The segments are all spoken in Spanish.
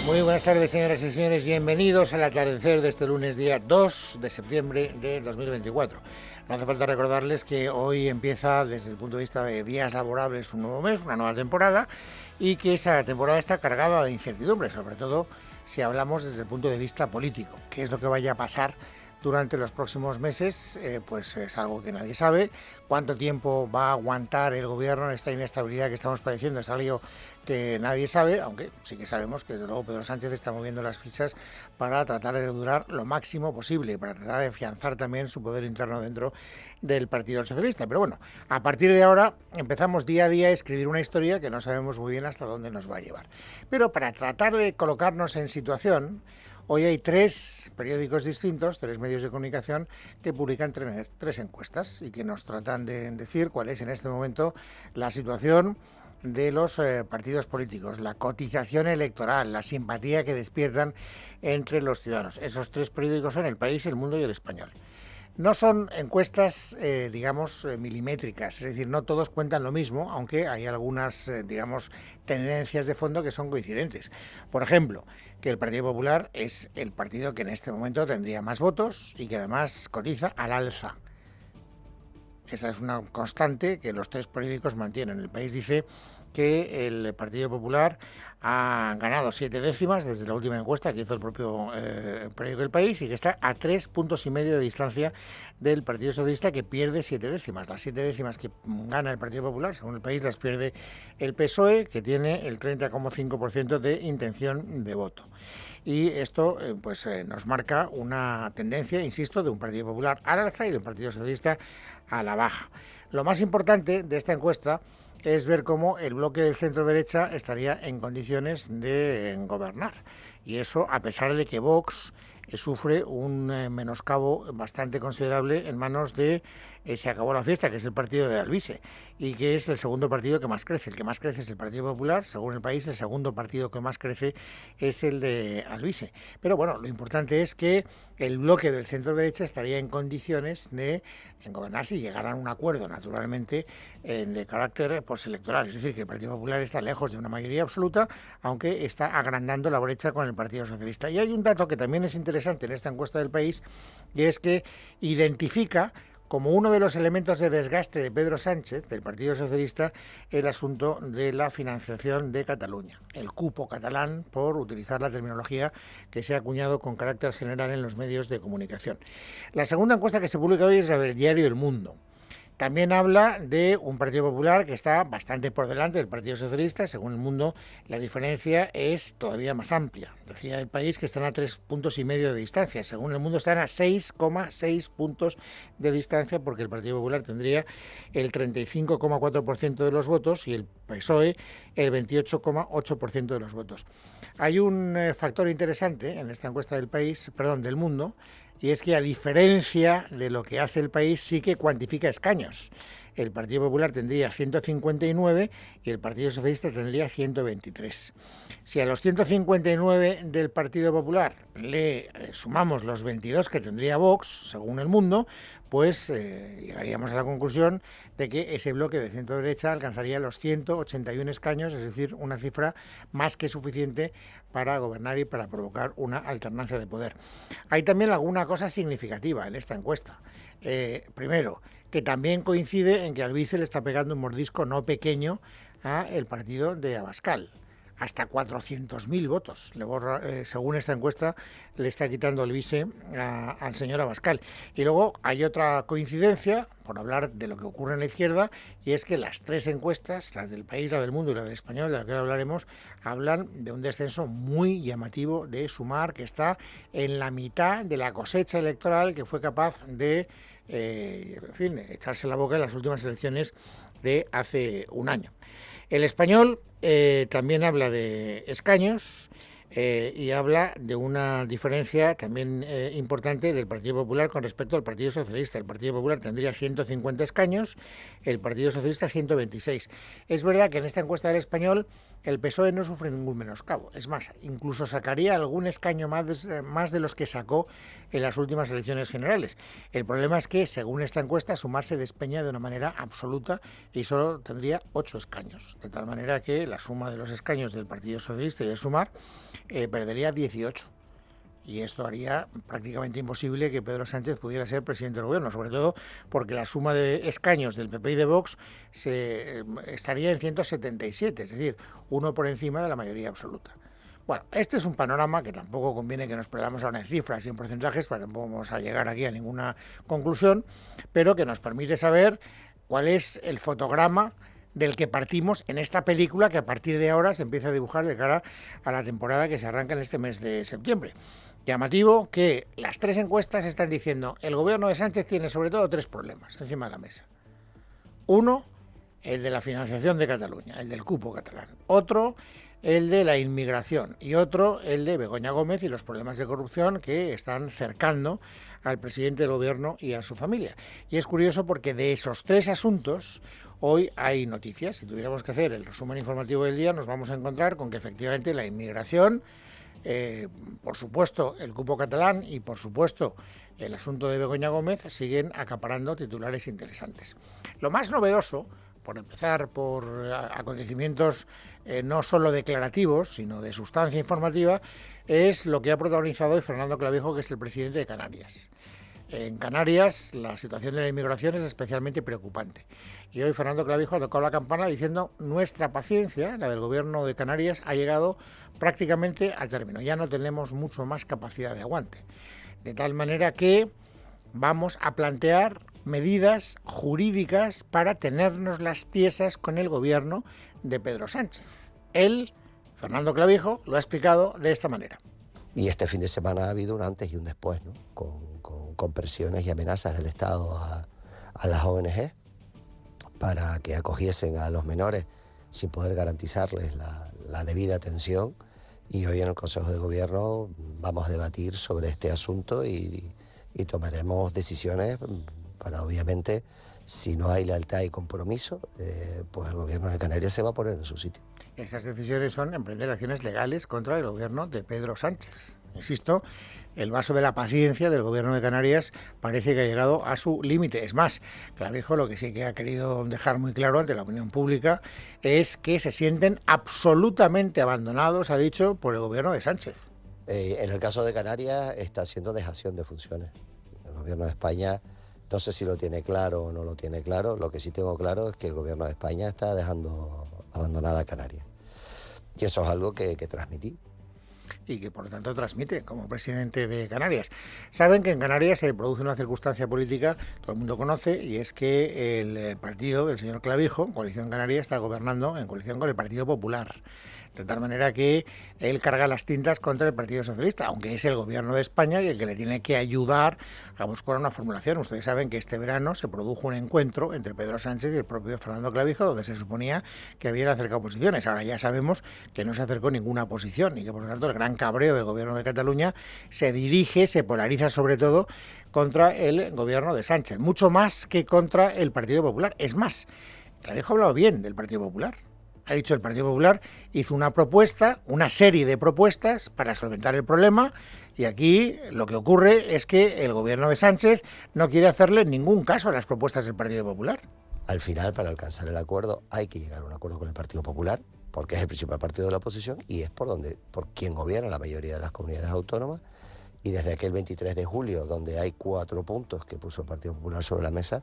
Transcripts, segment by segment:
Muy buenas tardes, señoras y señores. Bienvenidos al atardecer de este lunes, día 2 de septiembre de 2024. No hace falta recordarles que hoy empieza, desde el punto de vista de días laborables, un nuevo mes, una nueva temporada, y que esa temporada está cargada de incertidumbre, sobre todo si hablamos desde el punto de vista político. ¿Qué es lo que vaya a pasar durante los próximos meses? Pues es algo que nadie sabe. ¿Cuánto tiempo va a aguantar el gobierno en esta inestabilidad que estamos padeciendo? Es algo que nadie sabe, aunque sí que sabemos que desde luego Pedro Sánchez está moviendo las fichas para tratar de durar lo máximo posible, para tratar de afianzar también su poder interno dentro del Partido Socialista. Pero bueno, a partir de ahora empezamos día a día a escribir una historia que no sabemos muy bien hasta dónde nos va a llevar. Pero para tratar de colocarnos en situación, hoy hay tres periódicos distintos, tres medios de comunicación que publican tres encuestas y que nos tratan de decir cuál es en este momento la situación de los partidos políticos, la cotización electoral, la simpatía que despiertan entre los ciudadanos. Esos tres periódicos son El País, El Mundo y El Español. No son encuestas, milimétricas, es decir, no todos cuentan lo mismo, aunque hay algunas, tendencias de fondo que son coincidentes. Por ejemplo, que el Partido Popular es el partido que en este momento tendría más votos y que además cotiza al alza. Esa es una constante que los tres periódicos mantienen. El País dice que el Partido Popular ha ganado 7 décimas desde la última encuesta que hizo el propio periódico El País y que está a 3,5 puntos de distancia del Partido Socialista, que pierde 7 décimas. Las 7 décimas que gana el Partido Popular, según El País, las pierde el PSOE, que tiene el 30,5% de intención de voto. Y esto nos marca una tendencia, insisto, de un Partido Popular al alza y de un Partido Socialista a la baja. Lo más importante de esta encuesta es ver cómo el bloque del centro-derecha estaría en condiciones de gobernar. Y eso a pesar de que Vox sufre un menoscabo bastante considerable en manos de Se Acabó la Fiesta, que es el partido de Alvise, y que es el segundo partido que más crece. El que más crece es el Partido Popular, según El País. El segundo partido que más crece es el de Alvise. Pero bueno, lo importante es que el bloque del centro-derecha estaría en condiciones de gobernar si llegaran a un acuerdo, naturalmente, de carácter postelectoral. Es decir, que el Partido Popular está lejos de una mayoría absoluta, aunque está agrandando la brecha con el Partido Socialista. Y hay un dato que también es interesante en esta encuesta del País, y es que identifica como uno de los elementos de desgaste de Pedro Sánchez, del Partido Socialista, el asunto de la financiación de Cataluña, el cupo catalán, por utilizar la terminología que se ha acuñado con carácter general en los medios de comunicación. La segunda encuesta que se publica hoy es la del diario El Mundo. También habla de un Partido Popular que está bastante por delante del Partido Socialista. Según El Mundo, la diferencia es todavía más amplia. Decía El País que están a 3,5 puntos de distancia. Según El Mundo, están a 6,6 puntos de distancia, porque el Partido Popular tendría el 35,4% de los votos y el PSOE el 28,8% de los votos. Hay un factor interesante en esta encuesta del Mundo, y es que, a diferencia de lo que hace El País, sí que cuantifica escaños. El Partido Popular tendría 159 y el Partido Socialista tendría 123. Si a los 159 del Partido Popular le sumamos los 22 que tendría Vox, según El Mundo, pues llegaríamos a la conclusión de que ese bloque de centro-derecha alcanzaría los 181 escaños, es decir, una cifra más que suficiente para gobernar y para provocar una alternancia de poder. Hay también alguna cosa significativa en esta encuesta. Primero, que también coincide en que Alvise le está pegando un mordisco no pequeño al partido de Abascal. Hasta 400.000 votos, según esta encuesta, le está quitando Alvise al señor Abascal. Y luego hay otra coincidencia, por hablar de lo que ocurre en la izquierda, y es que las tres encuestas, las del País, la del Mundo y la del Español, de la que ahora hablaremos, hablan de un descenso muy llamativo de Sumar, que está en la mitad de la cosecha electoral que fue capaz de echarse la boca en las últimas elecciones de hace un año. El Español también habla de escaños y habla de una diferencia también importante del Partido Popular con respecto al Partido Socialista. El Partido Popular tendría 150 escaños, el Partido Socialista 126. Es verdad que en esta encuesta del Español el PSOE no sufre ningún menoscabo. Es más, incluso sacaría algún escaño más de los que sacó en las últimas elecciones generales. El problema es que, según esta encuesta, Sumar se despeña de una manera absoluta y solo tendría 8 escaños. De tal manera que la suma de los escaños del Partido Socialista y de Sumar perdería 18. Y esto haría prácticamente imposible que Pedro Sánchez pudiera ser presidente del gobierno, sobre todo porque la suma de escaños del PP y de Vox estaría en 177, es decir, uno por encima de la mayoría absoluta. Bueno, este es un panorama que tampoco conviene que nos perdamos ahora en cifras y en porcentajes, para que no vamos a llegar aquí a ninguna conclusión, pero que nos permite saber cuál es el fotograma del que partimos en esta película que a partir de ahora se empieza a dibujar de cara a la temporada que se arranca en este mes de septiembre. Llamativo que las tres encuestas están diciendo el gobierno de Sánchez tiene sobre todo tres problemas encima de la mesa. Uno, el de la financiación de Cataluña, el del cupo catalán. Otro, el de la inmigración. Y otro, el de Begoña Gómez y los problemas de corrupción que están cercando al presidente del gobierno y a su familia. Y es curioso porque de esos tres asuntos hoy hay noticias. Si tuviéramos que hacer el resumen informativo del día, nos vamos a encontrar con que efectivamente la inmigración, por supuesto el cupo catalán y por supuesto el asunto de Begoña Gómez siguen acaparando titulares interesantes. Lo más novedoso, por empezar por acontecimientos no solo declarativos, sino de sustancia informativa, es lo que ha protagonizado hoy Fernando Clavijo, que es el presidente de Canarias. En Canarias la situación de la inmigración es especialmente preocupante. Y hoy Fernando Clavijo ha tocado la campana diciendo nuestra paciencia, la del gobierno de Canarias, ha llegado prácticamente al término. Ya no tenemos mucho más capacidad de aguante. De tal manera que vamos a plantear medidas jurídicas para tenernos las tiesas con el gobierno de Pedro Sánchez. Él, Fernando Clavijo, lo ha explicado de esta manera. Y este fin de semana ha habido un antes y un después, ¿no? Con presiones y amenazas del Estado a las ONG para que acogiesen a los menores sin poder garantizarles la debida atención. Y hoy en el Consejo de Gobierno vamos a debatir sobre este asunto y tomaremos decisiones para, obviamente, si no hay lealtad y compromiso, pues el Gobierno de Canarias se va a poner en su sitio. Esas decisiones son emprender acciones legales contra el gobierno de Pedro Sánchez. Insisto, el vaso de la paciencia del gobierno de Canarias parece que ha llegado a su límite. Es más, Clavijo lo que sí que ha querido dejar muy claro ante la opinión pública es que se sienten absolutamente abandonados, ha dicho, por el gobierno de Sánchez. En el caso de Canarias está haciendo dejación de funciones. El gobierno de España, no sé si lo tiene claro o no lo tiene claro, lo que sí tengo claro es que el gobierno de España está dejando abandonada a Canarias. Y eso es algo que transmití. Y que por lo tanto transmite como presidente de Canarias. Saben que en Canarias se produce una circunstancia política, todo el mundo conoce, y es que el partido del señor Clavijo, Coalición Canaria, está gobernando en coalición con el Partido Popular. De tal manera que él carga las tintas contra el Partido Socialista, aunque es el gobierno de España y el que le tiene que ayudar a buscar una formulación. Ustedes saben que este verano se produjo un encuentro entre Pedro Sánchez y el propio Fernando Clavijo, donde se suponía que habían acercado posiciones. Ahora ya sabemos que no se acercó ninguna posición y que por lo tanto el gran cabreo del gobierno de Cataluña se polariza sobre todo contra el gobierno de Sánchez, mucho más que contra el Partido Popular. Es más, Clavijo ha hablado bien del Partido Popular. Ha dicho el Partido Popular hizo una propuesta, una serie de propuestas para solventar el problema, y aquí lo que ocurre es que el gobierno de Sánchez no quiere hacerle ningún caso a las propuestas del Partido Popular. Al final, para alcanzar el acuerdo, hay que llegar a un acuerdo con el Partido Popular, porque es el principal partido de la oposición y es por quien gobierna la mayoría de las comunidades autónomas. Y desde aquel 23 de julio, donde hay 4 puntos que puso el Partido Popular sobre la mesa,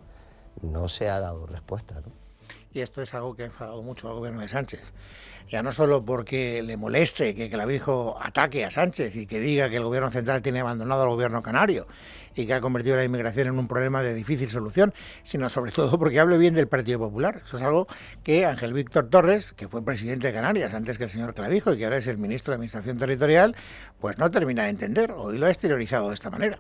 no se ha dado respuesta, ¿no? Y esto es algo que ha enfadado mucho al gobierno de Sánchez. Ya no solo porque le moleste que Clavijo ataque a Sánchez y que diga que el gobierno central tiene abandonado al gobierno canario y que ha convertido la inmigración en un problema de difícil solución, sino sobre todo porque hable bien del Partido Popular. Eso es algo que Ángel Víctor Torres, que fue presidente de Canarias antes que el señor Clavijo y que ahora es el ministro de Administración Territorial, pues no termina de entender. Hoy lo ha exteriorizado de esta manera.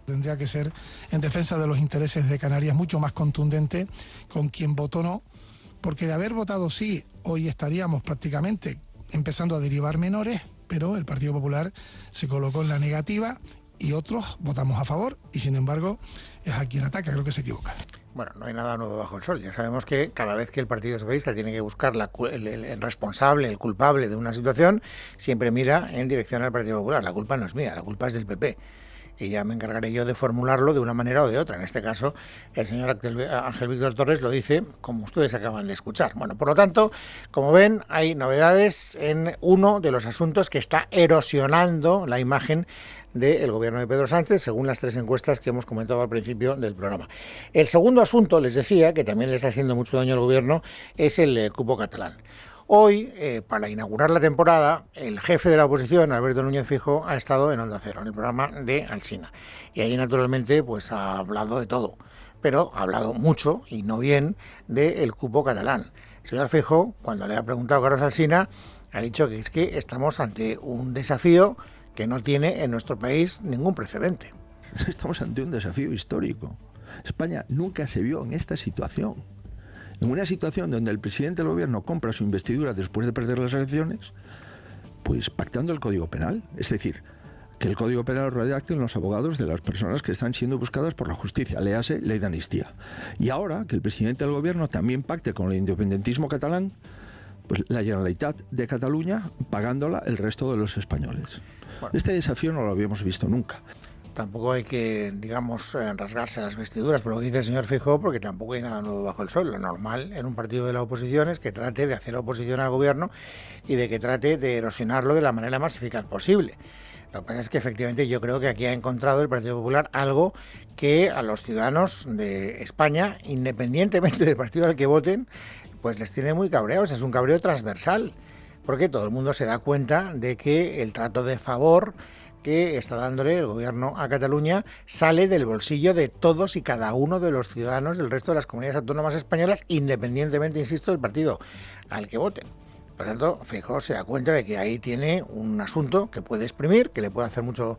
Tendría que ser en defensa de los intereses de Canarias mucho más contundente con quien votó no, porque de haber votado sí, hoy estaríamos prácticamente empezando a derivar menores, pero el Partido Popular se colocó en la negativa y otros votamos a favor y sin embargo es a quien ataca, creo que se equivoca. Bueno, no hay nada nuevo bajo el sol. Ya sabemos que cada vez que el Partido Socialista tiene que buscar el responsable, el culpable de una situación, siempre mira en dirección al Partido Popular. La culpa no es mía, la culpa es del PP. y ya me encargaré yo de formularlo de una manera o de otra. En este caso, el señor Ángel Víctor Torres lo dice como ustedes acaban de escuchar. Bueno, por lo tanto, como ven, hay novedades en uno de los asuntos que está erosionando la imagen del gobierno de Pedro Sánchez, según las 3 encuestas que hemos comentado al principio del programa. El segundo asunto, les decía, que también le está haciendo mucho daño al gobierno, es el cupo catalán. Hoy, para inaugurar la temporada, el jefe de la oposición, Alberto Núñez Feijóo, ha estado en Onda Cero, en el programa de Alsina. Y ahí, naturalmente, pues ha hablado de todo, pero ha hablado mucho, y no bien, del cupo catalán. El señor Feijóo, cuando le ha preguntado a Carlos Alsina, ha dicho que es que estamos ante un desafío que no tiene en nuestro país ningún precedente. Estamos ante un desafío histórico. España nunca se vio en esta situación. En una situación donde el presidente del gobierno compra su investidura después de perder las elecciones, pues pactando el Código Penal. Es decir, que el Código Penal lo redacten los abogados de las personas que están siendo buscadas por la justicia, léase ley de amnistía. Y ahora que el presidente del gobierno también pacte con el independentismo catalán, pues la Generalitat de Cataluña pagándola el resto de los españoles. Bueno, este desafío no lo habíamos visto nunca. Tampoco hay que, digamos, rasgarse las vestiduras por lo que dice el señor Feijóo, porque tampoco hay nada nuevo bajo el sol. Lo normal en un partido de la oposición es que trate de hacer oposición al gobierno y de que trate de erosionarlo de la manera más eficaz posible. Lo que pasa es que efectivamente yo creo que aquí ha encontrado el Partido Popular algo que a los ciudadanos de España, independientemente del partido al que voten, pues les tiene muy cabreados. Es un cabreo transversal, porque todo el mundo se da cuenta de que el trato de favor que está dándole el gobierno a Cataluña sale del bolsillo de todos y cada uno de los ciudadanos del resto de las comunidades autónomas españolas, independientemente, insisto, del partido al que voten. Por lo tanto, Feijóo se da cuenta de que ahí tiene un asunto que puede exprimir, que le puede hacer mucho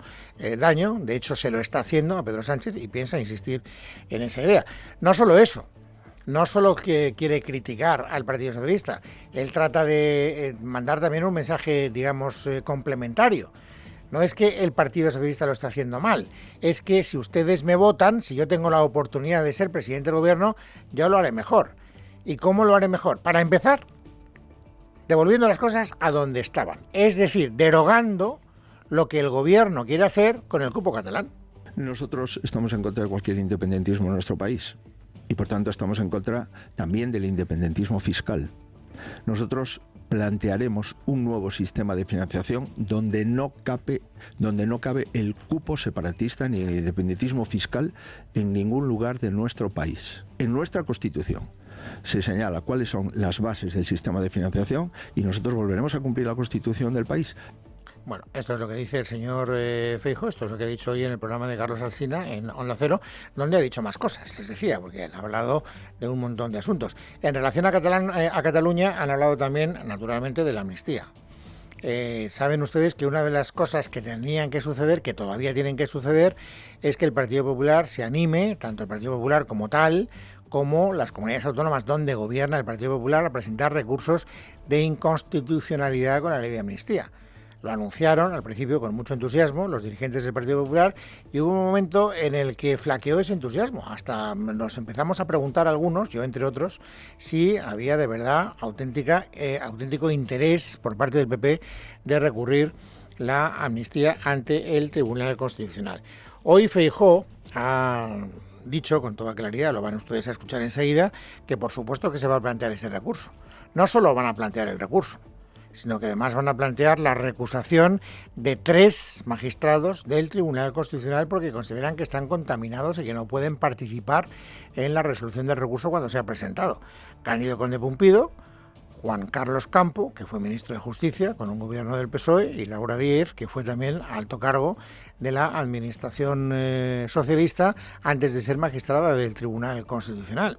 daño. De hecho, se lo está haciendo a Pedro Sánchez y piensa insistir en esa idea. No solo eso. No solo que quiere criticar al Partido Socialista, él trata de mandar también un mensaje, digamos, complementario. No es que el Partido Socialista lo esté haciendo mal, es que si ustedes me votan, si yo tengo la oportunidad de ser presidente del gobierno, yo lo haré mejor. ¿Y cómo lo haré mejor? Para empezar, devolviendo las cosas a donde estaban, es decir, derogando lo que el gobierno quiere hacer con el cupo catalán. Nosotros estamos en contra de cualquier independentismo en nuestro país y por tanto estamos en contra también del independentismo fiscal. Nosotros plantearemos un nuevo sistema de financiación donde no cabe el cupo separatista ni el independentismo fiscal en ningún lugar de nuestro país. En nuestra Constitución se señala cuáles son las bases del sistema de financiación y nosotros volveremos a cumplir la Constitución del país. Bueno, esto es lo que dice el señor Feijóo, esto es lo que ha dicho hoy en el programa de Carlos Alsina en Onda Cero, donde ha dicho más cosas, les decía, porque han hablado de un montón de asuntos. En relación a Cataluña han hablado también, naturalmente, de la amnistía. Saben ustedes que una de las cosas que tenían que suceder, que todavía tienen que suceder, es que el Partido Popular se anime, tanto el Partido Popular como tal, como las comunidades autónomas donde gobierna el Partido Popular, a presentar recursos de inconstitucionalidad con la ley de amnistía. Lo anunciaron al principio con mucho entusiasmo los dirigentes del Partido Popular y hubo un momento en el que flaqueó ese entusiasmo. Hasta nos empezamos a preguntar algunos, yo entre otros, si había de verdad auténtico interés por parte del PP de recurrir la amnistía ante el Tribunal Constitucional. Hoy Feijóo ha dicho con toda claridad, lo van ustedes a escuchar enseguida, que por supuesto que se va a plantear ese recurso. No solo van a plantear el recurso, sino que además van a plantear la recusación de 3 magistrados del Tribunal Constitucional porque consideran que están contaminados y que no pueden participar en la resolución del recurso cuando sea presentado. Cándido Conde Pumpido, Juan Carlos Campo, que fue ministro de Justicia con un gobierno del PSOE, y Laura Díez, que fue también alto cargo de la administración socialista antes de ser magistrada del Tribunal Constitucional.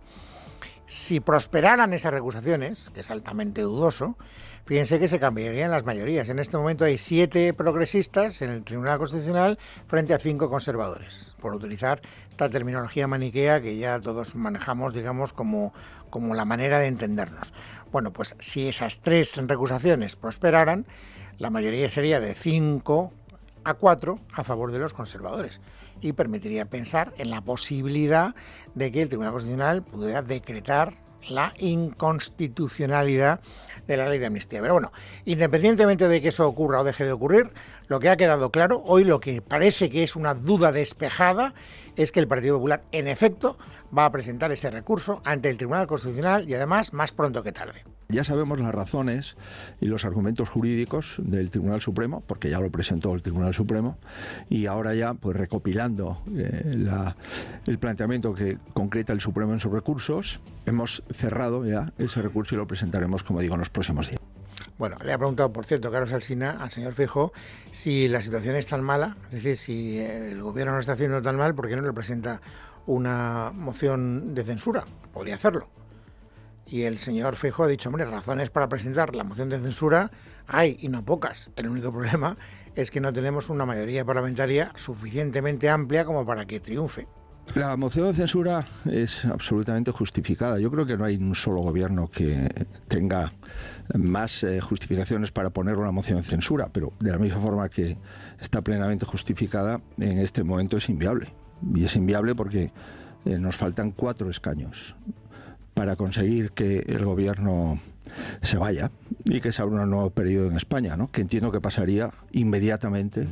Si prosperaran esas recusaciones, que es altamente dudoso, fíjense que se cambiarían las mayorías. En este momento hay 7 progresistas en el Tribunal Constitucional frente a 5 conservadores, por utilizar esta terminología maniquea que ya todos manejamos, digamos, como la manera de entendernos. Bueno, pues si esas 3 recusaciones prosperaran, la mayoría sería de 5-4 a favor de los conservadores y permitiría pensar en la posibilidad de que el Tribunal Constitucional pudiera decretar la inconstitucionalidad de la ley de amnistía. Pero bueno, independientemente de que eso ocurra o deje de ocurrir, lo que ha quedado claro, hoy lo que parece que es una duda despejada, es que el Partido Popular, en efecto, va a presentar ese recurso ante el Tribunal Constitucional y además más pronto que tarde. Ya sabemos las razones y los argumentos jurídicos del Tribunal Supremo, porque ya lo presentó el Tribunal Supremo, y ahora ya, pues recopilando el planteamiento que concreta el Supremo en sus recursos, hemos cerrado ya ese recurso y lo presentaremos, como digo, en los próximos días. Bueno, le ha preguntado, por cierto, Carlos Alsina, al señor Feijóo, si la situación es tan mala, es decir, si el gobierno no está haciendo tan mal, ¿por qué no le presenta una moción de censura? Podría hacerlo. Y el señor Feijóo ha dicho, hombre, razones para presentar la moción de censura hay, y no pocas. El único problema es que no tenemos una mayoría parlamentaria suficientemente amplia como para que triunfe. La moción de censura es absolutamente justificada. Yo creo que no hay un solo gobierno que tenga más justificaciones para poner una moción de censura, pero de la misma forma que está plenamente justificada, en este momento es inviable. Y es inviable porque nos faltan 4 escaños para conseguir que el gobierno se vaya y que se abra un nuevo periodo en España, ¿no? Que entiendo que pasaría inmediatamente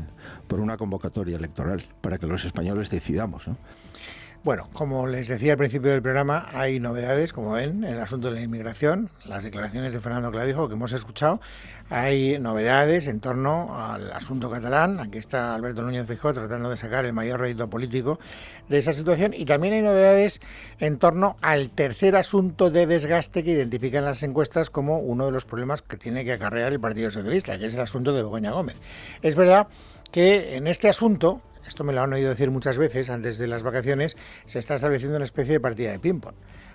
por una convocatoria electoral para que los españoles decidamos, ¿no? Bueno, como les decía al principio del programa, hay novedades, como ven, en el asunto de la inmigración, las declaraciones de Fernando Clavijo que hemos escuchado. Hay novedades en torno al asunto catalán. Aquí está Alberto Núñez Feijóo tratando de sacar el mayor rédito político de esa situación. Y también hay novedades en torno al tercer asunto de desgaste que identifican las encuestas como uno de los problemas que tiene que acarrear el Partido Socialista, que es el asunto de Begoña Gómez. Es verdad que en este asunto, esto me lo han oído decir muchas veces antes de las vacaciones, se está estableciendo una especie de partida de ping-pong.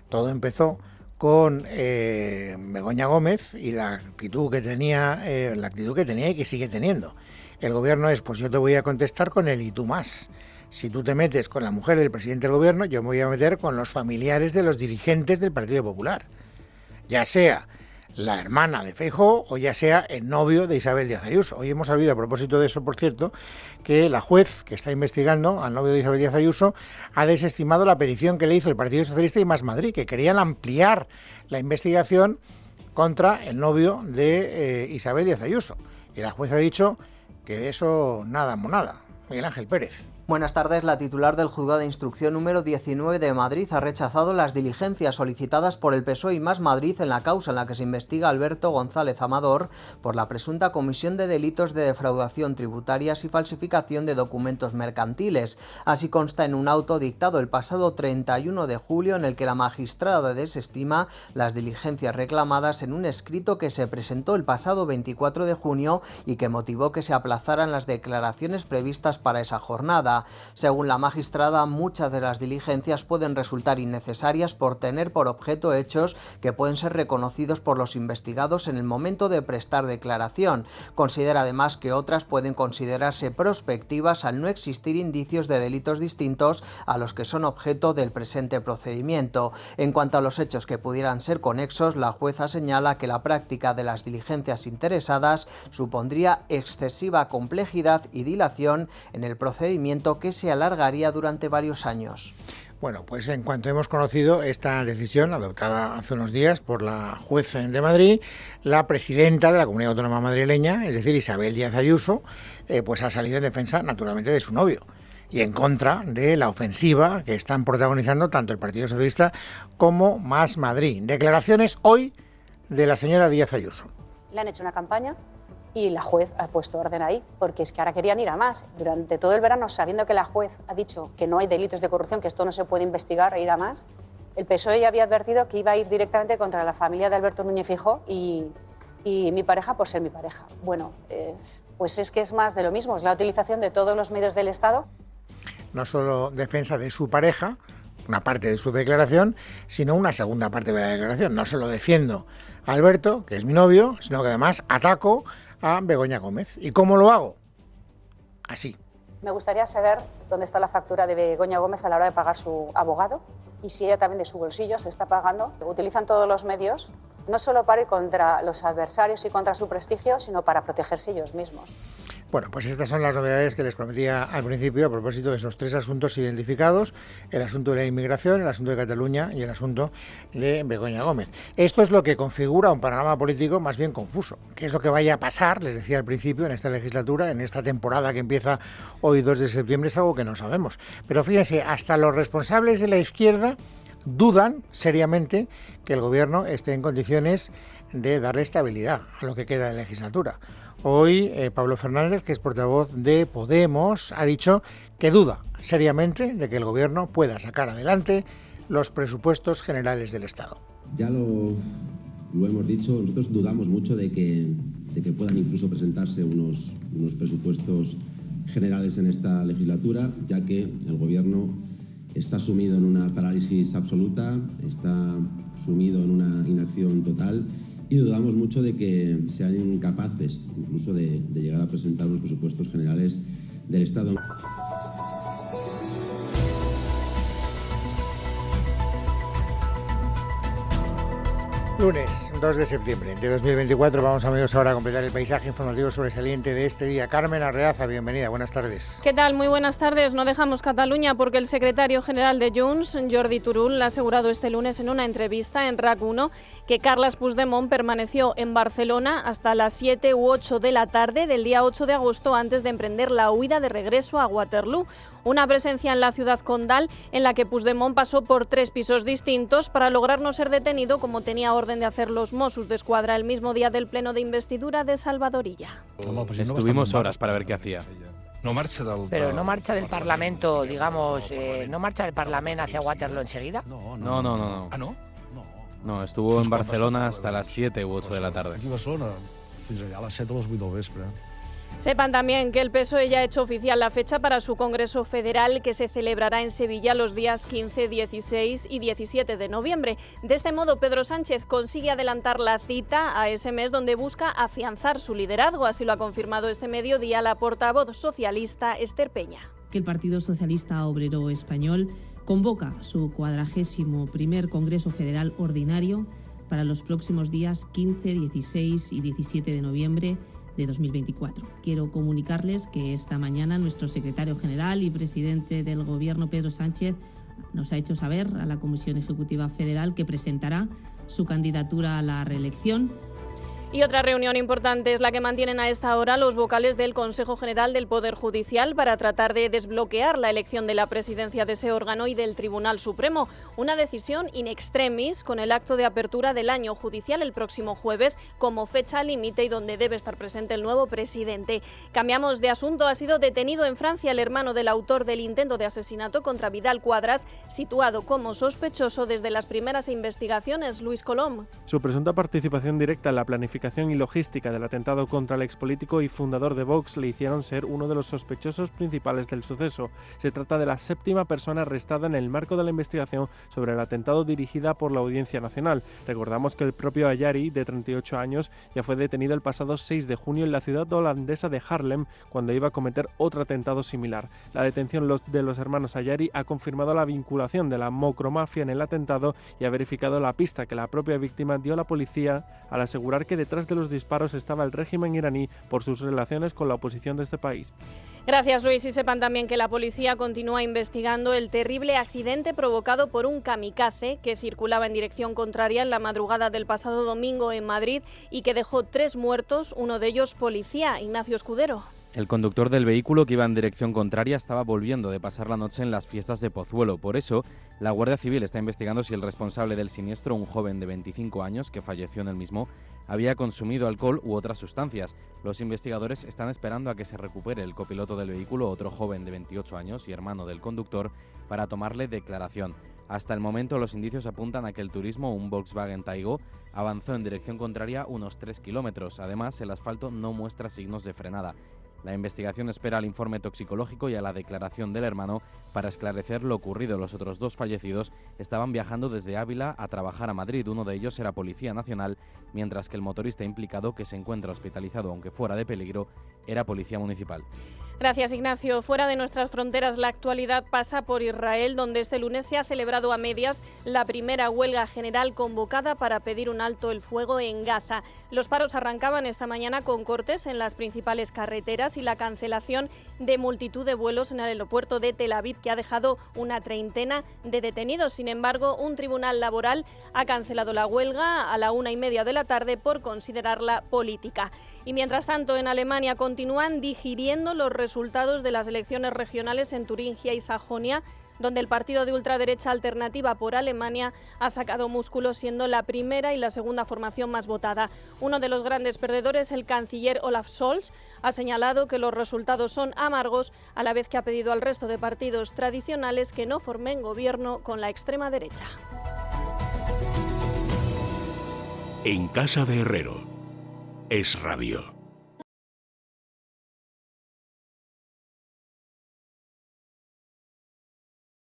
Todo empezó con Begoña Gómez y la actitud que tenía y que sigue teniendo. El gobierno es, pues yo te voy a contestar con el y tú más. Si tú te metes con la mujer del presidente del gobierno, yo me voy a meter con los familiares de los dirigentes del Partido Popular. Ya sea la hermana de Feijóo o ya sea el novio de Isabel Díaz Ayuso. Hoy hemos sabido, a propósito de eso, por cierto, que la juez que está investigando al novio de Isabel Díaz Ayuso ha desestimado la petición que le hizo el Partido Socialista y Más Madrid, que querían ampliar la investigación contra el novio de Isabel Díaz Ayuso. Y la juez ha dicho que de eso nada monada. Miguel Ángel Pérez. Buenas tardes. La titular del Juzgado de Instrucción número 19 de Madrid ha rechazado las diligencias solicitadas por el PSOE y Más Madrid en la causa en la que se investiga a Alberto González Amador por la presunta comisión de delitos de defraudación tributarias y falsificación de documentos mercantiles. Así consta en un auto dictado el pasado 31 de julio en el que la magistrada desestima las diligencias reclamadas en un escrito que se presentó el pasado 24 de junio y que motivó que se aplazaran las declaraciones previstas para esa jornada. Según la magistrada, muchas de las diligencias pueden resultar innecesarias por tener por objeto hechos que pueden ser reconocidos por los investigados en el momento de prestar declaración. Considera además que otras pueden considerarse prospectivas al no existir indicios de delitos distintos a los que son objeto del presente procedimiento. En cuanto a los hechos que pudieran ser conexos, la jueza señala que la práctica de las diligencias interesadas supondría excesiva complejidad y dilación en el procedimiento que se alargaría durante varios años. Bueno, pues en cuanto hemos conocido esta decisión adoptada hace unos días por la juez de Madrid, la presidenta de la Comunidad Autónoma madrileña, es decir, Isabel Díaz Ayuso, pues ha salido en defensa naturalmente de su novio y en contra de la ofensiva que están protagonizando tanto el Partido Socialista como Más Madrid. Declaraciones hoy de la señora Díaz Ayuso. Le han hecho una campaña y la juez ha puesto orden ahí, porque es que ahora querían ir a más. Durante todo el verano, sabiendo que la juez ha dicho que no hay delitos de corrupción, que esto no se puede investigar e ir a más, el PSOE ya había advertido que iba a ir directamente contra la familia de Alberto Núñez Feijóo y mi pareja por ser mi pareja. Bueno, pues es que es más de lo mismo, es la utilización de todos los medios del Estado. No solo defensa de su pareja, una parte de su declaración, sino una segunda parte de la declaración. No solo defiendo a Alberto, que es mi novio, sino que además ataco a Begoña Gómez. ¿Y cómo lo hago? Así. Me gustaría saber dónde está la factura de Begoña Gómez a la hora de pagar su abogado y si ella también de su bolsillo se está pagando. Utilizan todos los medios, no solo para ir contra los adversarios y contra su prestigio, sino para protegerse ellos mismos. Bueno, pues estas son las novedades que les prometía al principio a propósito de esos 3 asuntos identificados: el asunto de la inmigración, el asunto de Cataluña y el asunto de Begoña Gómez. Esto es lo que configura un panorama político más bien confuso. ¿Qué es lo que vaya a pasar? Les decía al principio, en esta legislatura, en esta temporada que empieza hoy 2 de septiembre, es algo que no sabemos. Pero fíjense, hasta los responsables de la izquierda dudan seriamente que el gobierno esté en condiciones de darle estabilidad a lo que queda de legislatura. Hoy Pablo Fernández, que es portavoz de Podemos, ha dicho que duda seriamente de que el gobierno pueda sacar adelante los presupuestos generales del Estado. Ya lo hemos dicho, nosotros dudamos mucho de que puedan incluso presentarse unos presupuestos generales en esta legislatura, ya que el gobierno está sumido en una parálisis absoluta, está sumido en una inacción total, y dudamos mucho de que sean incapaces incluso de llegar a presentar los presupuestos generales del Estado. Lunes 2 de septiembre de 2024, vamos amigos ahora a completar el paisaje informativo sobresaliente de este día. Carmen Arreaza, bienvenida, buenas tardes. ¿Qué tal? Muy buenas tardes. No dejamos Cataluña porque el secretario general de Junts, Jordi Turull, ha asegurado este lunes en una entrevista en RAC 1 que Carles Puigdemont permaneció en Barcelona hasta las 7 u 8 de la tarde del día 8 de agosto antes de emprender la huida de regreso a Waterloo. Una presencia en la ciudad condal en la que Puigdemont pasó por 3 pisos distintos para lograr no ser detenido, como tenía orden de hacer los Mossos d'Esquadra el mismo día del pleno de investidura de Salvador Illa. Estuvimos horas para ver qué hacía. Pero no marcha del Parlamento, digamos, no marcha del Parlamento hacia Waterloo enseguida. No. ¿Ah, no? No, estuvo en Barcelona hasta las 7 u 8 de la tarde. Aquí a Barcelona, fins allà a les 7 o les 8 del vespre. Sepan también que el PSOE ya ha hecho oficial la fecha para su Congreso Federal, que se celebrará en Sevilla los días 15, 16 y 17 de noviembre. De este modo, Pedro Sánchez consigue adelantar la cita a ese mes donde busca afianzar su liderazgo. Así lo ha confirmado este mediodía la portavoz socialista Esther Peña. Que el Partido Socialista Obrero Español convoca su 41º Congreso Federal Ordinario para los próximos días 15, 16 y 17 de noviembre de 2024. Quiero comunicarles que esta mañana nuestro secretario general y presidente del Gobierno, Pedro Sánchez, nos ha hecho saber a la Comisión Ejecutiva Federal que presentará su candidatura a la reelección. Y otra reunión importante es la que mantienen a esta hora los vocales del Consejo General del Poder Judicial para tratar de desbloquear la elección de la presidencia de ese órgano y del Tribunal Supremo. Una decisión in extremis, con el acto de apertura del año judicial el próximo jueves como fecha límite y donde debe estar presente el nuevo presidente. Cambiamos de asunto. Ha sido detenido en Francia el hermano del autor del intento de asesinato contra Vidal Quadras, situado como sospechoso desde las primeras investigaciones. Luis Colom. Su presunta participación directa en la planificación y logística del atentado contra el expolítico y fundador de Vox le hicieron ser uno de los sospechosos principales del suceso. Se trata de la 7ª persona arrestada en el marco de la investigación sobre el atentado dirigida por la Audiencia Nacional. Recordamos que el propio Ayari, de 38 años, ya fue detenido el pasado 6 de junio en la ciudad holandesa de Haarlem cuando iba a cometer otro atentado similar. La detención de los hermanos Ayari ha confirmado la vinculación de la macromafia en el atentado y ha verificado la pista que la propia víctima dio a la policía al asegurar que detrás de los disparos estaba el régimen iraní por sus relaciones con la oposición de este país. Gracias, Luis. Y sepan también que la policía continúa investigando el terrible accidente provocado por un kamikaze que circulaba en dirección contraria en la madrugada del pasado domingo en Madrid y que dejó 3 muertos, uno de ellos policía. Ignacio Escudero. El conductor del vehículo, que iba en dirección contraria, estaba volviendo de pasar la noche en las fiestas de Pozuelo. Por eso, la Guardia Civil está investigando si el responsable del siniestro, un joven de 25 años que falleció en el mismo, había consumido alcohol u otras sustancias. Los investigadores están esperando a que se recupere el copiloto del vehículo, otro joven de 28 años y hermano del conductor, para tomarle declaración. Hasta el momento, los indicios apuntan a que el turismo, un Volkswagen Taigo, avanzó en dirección contraria unos 3 kilómetros. Además, el asfalto no muestra signos de frenada. La investigación espera al informe toxicológico y a la declaración del hermano para esclarecer lo ocurrido. Los otros 2 fallecidos estaban viajando desde Ávila a trabajar a Madrid. Uno de ellos era policía nacional, mientras que el motorista implicado, que se encuentra hospitalizado aunque fuera de peligro, era policía municipal. Gracias, Ignacio. Fuera de nuestras fronteras, la actualidad pasa por Israel, donde este lunes se ha celebrado a medias la primera huelga general convocada para pedir un alto el fuego en Gaza. Los paros arrancaban esta mañana con cortes en las principales carreteras y la cancelación de multitud de vuelos en el aeropuerto de Tel Aviv, que ha dejado una treintena de detenidos. Sin embargo, un tribunal laboral ha cancelado la huelga a la 1:30 de la tarde por considerarla política. Y mientras tanto, en Alemania continúan digiriendo los resultados de las elecciones regionales en Turingia y Sajonia, donde el partido de ultraderecha Alternativa por Alemania ha sacado músculo, siendo la primera y la segunda formación más votada. Uno de los grandes perdedores, el canciller Olaf Scholz, ha señalado que los resultados son amargos, a la vez que ha pedido al resto de partidos tradicionales que no formen gobierno con la extrema derecha. En casa de Herrero, Es Radio.